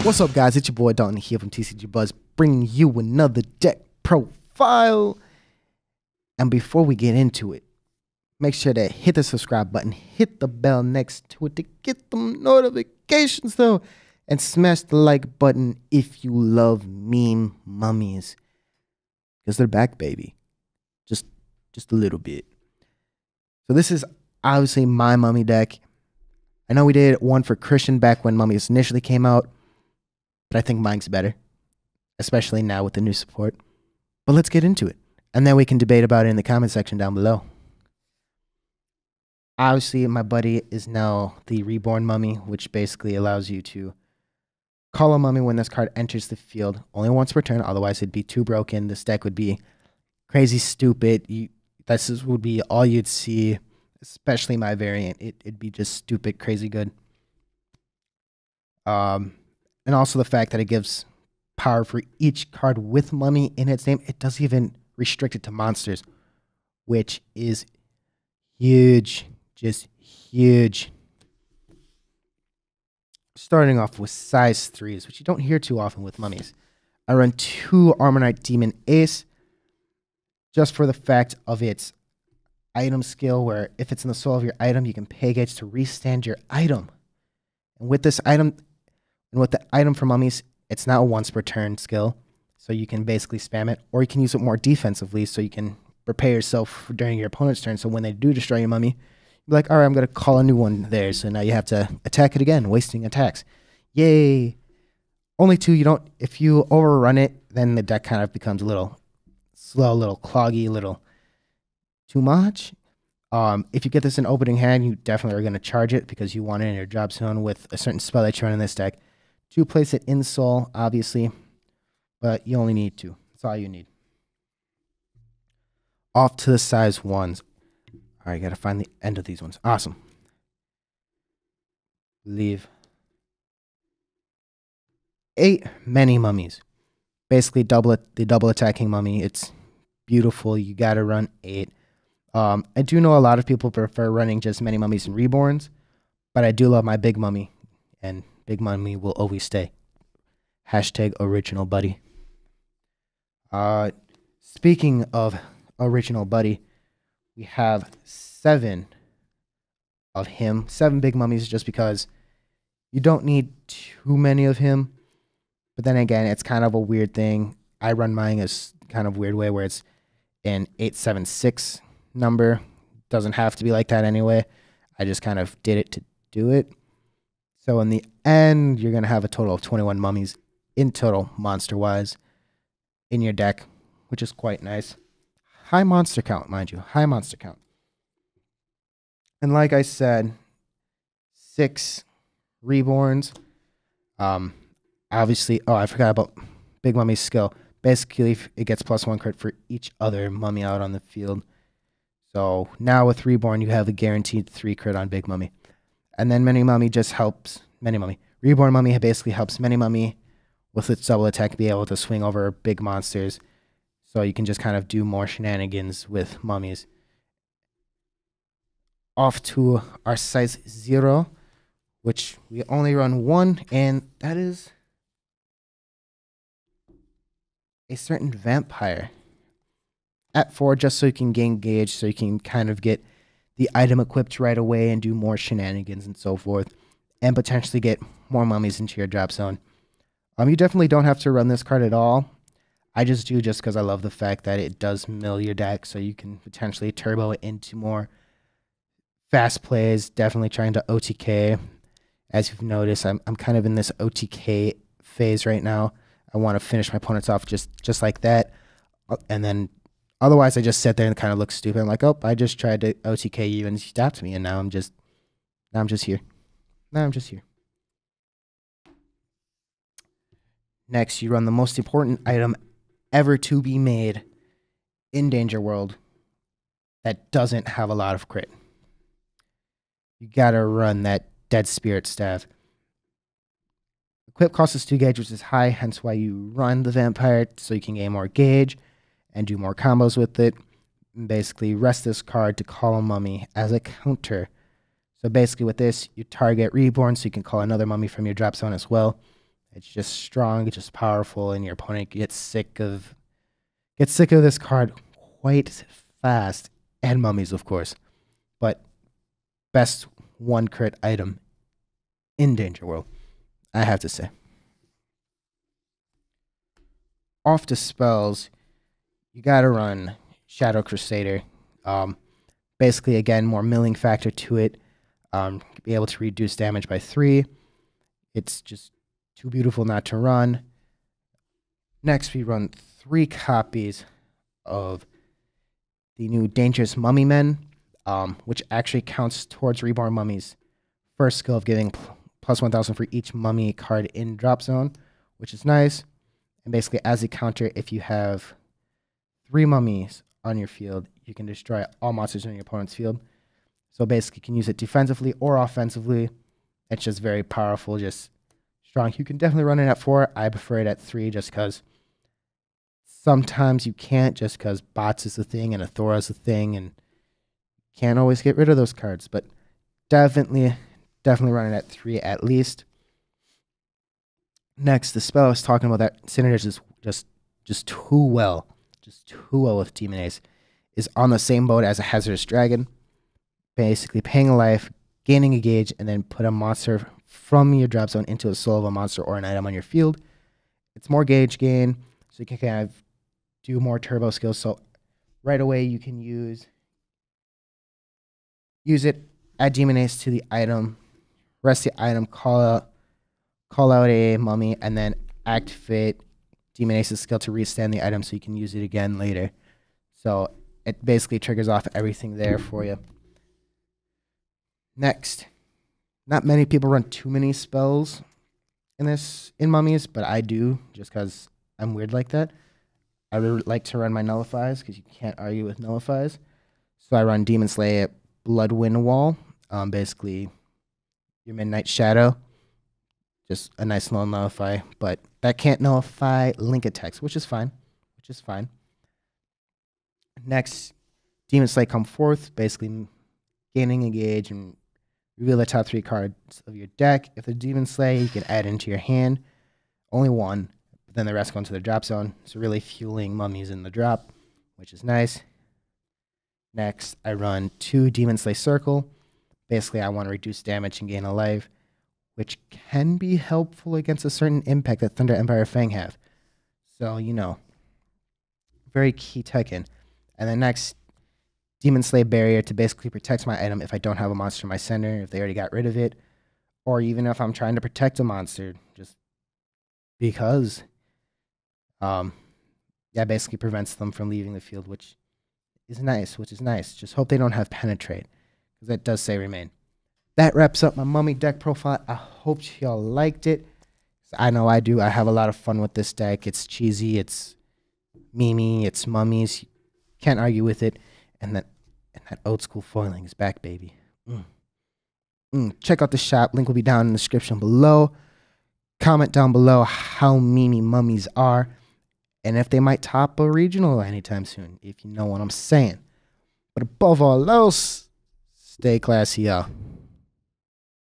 What's up, guys? It's your boy Dalton here from TCG Buzz, bringing you another deck profile. And before we get into it, make sure to hit the subscribe button, hit the bell next to it to get them notifications, though, and smash the like button if you love meme mummies, because they're back, baby. Just a little bit. So this is obviously my mummy deck. I know we did one for Christian back when mummies initially came out, but I think mine's better, especially now with the new support. But let's get into it, and then we can debate about it in the comment section down below. Obviously, my buddy is now the Reborn mummy, which basically allows you to call a mummy when this card enters the field only once per turn. Otherwise, it'd be too broken. This deck would be crazy stupid. This would be all you'd see, especially my variant. It'd be just stupid, crazy good. And also the fact that it gives power for each card with mummy in its name. It doesn't even restrict it to monsters, which is huge. Just huge. Starting off with size 3s, which you don't hear too often with mummies. I run 2 Armorknight Demon Ace, just for the fact of its item skill, where if it's in the soul of your item, you can pay gauge to restand your item. And with this item, and with the item for mummies, it's not a once per turn skill, so you can basically spam it, or you can use it more defensively, so you can prepare yourself during your opponent's turn, so when they do destroy your mummy, you're like, all right, I'm going to call a new one there, so now you have to attack it again, wasting attacks. Yay! Only 2, you don't, if you overrun it, then the deck kind of becomes a little slow, a little cloggy, a little too much. If you get this in opening hand, you definitely are going to charge it because you want it in your drop zone with a certain spell that you run in this deck. To place it in soul, obviously, but you only need 2. That's all you need. Off to the size 1s. All right, got to find the end of these ones. Awesome. Leave 8 many mummies. Basically, the double attacking mummy. It's beautiful. You got to run 8. I do know a lot of people prefer running just many mummies and reborns, but I do love my big mummy, and big mummy will always stay. Hashtag original buddy. Speaking of original buddy, we have 7 of him. 7 big mummies, just because you don't need too many of him. But then again, it's kind of a weird thing. I run mine as kind of weird way where it's an 876 number. Doesn't have to be like that anyway. I just kind of did it to do it. So in the end, you're going to have a total of 21 mummies in total, monster-wise, in your deck, which is quite nice. High monster count, mind you. High monster count. And like I said, 6 reborns. Obviously, oh, I forgot about Big Mummy's skill. Basically, it gets +1 crit for each other mummy out on the field. So now with Reborn, you have a guaranteed 3 crit on Big Mummy. And then Mini Mummy just helps Mini Mummy. Reborn Mummy basically helps Mini Mummy with its double attack be able to swing over big monsters. So you can just kind of do more shenanigans with mummies. Off to our size 0, which we only run 1, and that is a certain vampire. At 4, just so you can gain gauge, so you can kind of get the item equipped right away and do more shenanigans and so forth, and potentially get more mummies into your drop zone. You definitely don't have to run this card at all. I just do just because I love the fact that it does mill your deck, so you can potentially turbo it into more fast plays. Definitely trying to OTK. As you've noticed, I'm kind of in this OTK phase right now. I want to finish my opponents off just like that, and then otherwise I just sit there and kind of look stupid. I'm like, oh, I just tried to OTK you and you stopped me, and now I'm just here. Now I'm just here. Next, you run the most important item ever to be made in Danger World that doesn't have a lot of crit. You gotta run that Dead Spirit Staff. Equip cost is 2 gauge, which is high, hence why you run the Vampire, so you can gain more gauge and do more combos with it. And basically, rest this card to call a mummy as a counter. So basically with this, you target Reborn, so you can call another mummy from your drop zone as well. It's just strong, it's just powerful, and your opponent gets sick of this card quite fast. And mummies, of course. But best 1 crit item in Danger World, I have to say. Off the spells, you gotta run Shadow Crusader. Basically, again, more milling factor to it. Be able to reduce damage by 3. It's just too beautiful not to run. Next, we run 3 copies of the new Dangerous Mummy Men, which actually counts towards Reborn Mummy's first skill of giving plus 1,000 for each mummy card in drop zone, which is nice. And basically, as a counter, if you have 3 mummies on your field, you can destroy all monsters on your opponent's field. So basically, you can use it defensively or offensively. It's just very powerful, just strong. You can definitely run it at 4. I prefer it at 3 just because sometimes you can't, just because bots is a thing and Athora is a thing, and can't always get rid of those cards. But definitely run it at 3 at least. Next, the spell I was talking about that synergizes just too well with Demon Ace, is on the same boat as a Hazardous Dragon. Basically paying a life, gaining a gauge, and then put a monster from your drop zone into a soul of a monster or an item on your field. It's more gauge gain, so you can kind of do more turbo skills. So right away you can use it, add Demon Ace to the item, rest the item, call out a mummy, and then activate Demon Ace's skill to restand the item so you can use it again later. So it basically triggers off everything there for you. Next, not many people run too many spells in mummies, but I do, just because I'm weird like that. I really like to run my nullifies because you can't argue with nullifies. So I run Demon Slay Bloodwind Wall, basically your Midnight Shadow, just a nice little nullify, but that can't nullify link attacks, which is fine. Next, Demon Slay come forth, basically gaining a gauge and reveal the top 3 cards of your deck. If the Demon Slay, you can add into your hand. Only 1, but then the rest go into the drop zone. So really fueling mummies in the drop, which is nice. Next, I run 2 Demon Slay Circle. Basically, I want to reduce damage and gain a life, which can be helpful against a certain impact that Thunder Empire Fang have. So, you know, very key Tekken. And then next, Demon Slay Barrier to basically protect my item if I don't have a monster in my center, if they already got rid of it, or even if I'm trying to protect a monster, just because. Basically prevents them from leaving the field, which is nice. Just hope they don't have Penetrate, because that does say Remain. That wraps up my mummy deck profile. I hope y'all liked it. I know I do. I have a lot of fun with this deck. It's cheesy, it's memey, it's mummies. Can't argue with it. And that old school foiling is back, baby. Check out the shop. Link will be down in the description below. Comment down below how memey mummies are, and if they might top a regional anytime soon, if you know what I'm saying. But above all else, stay classy, y'all.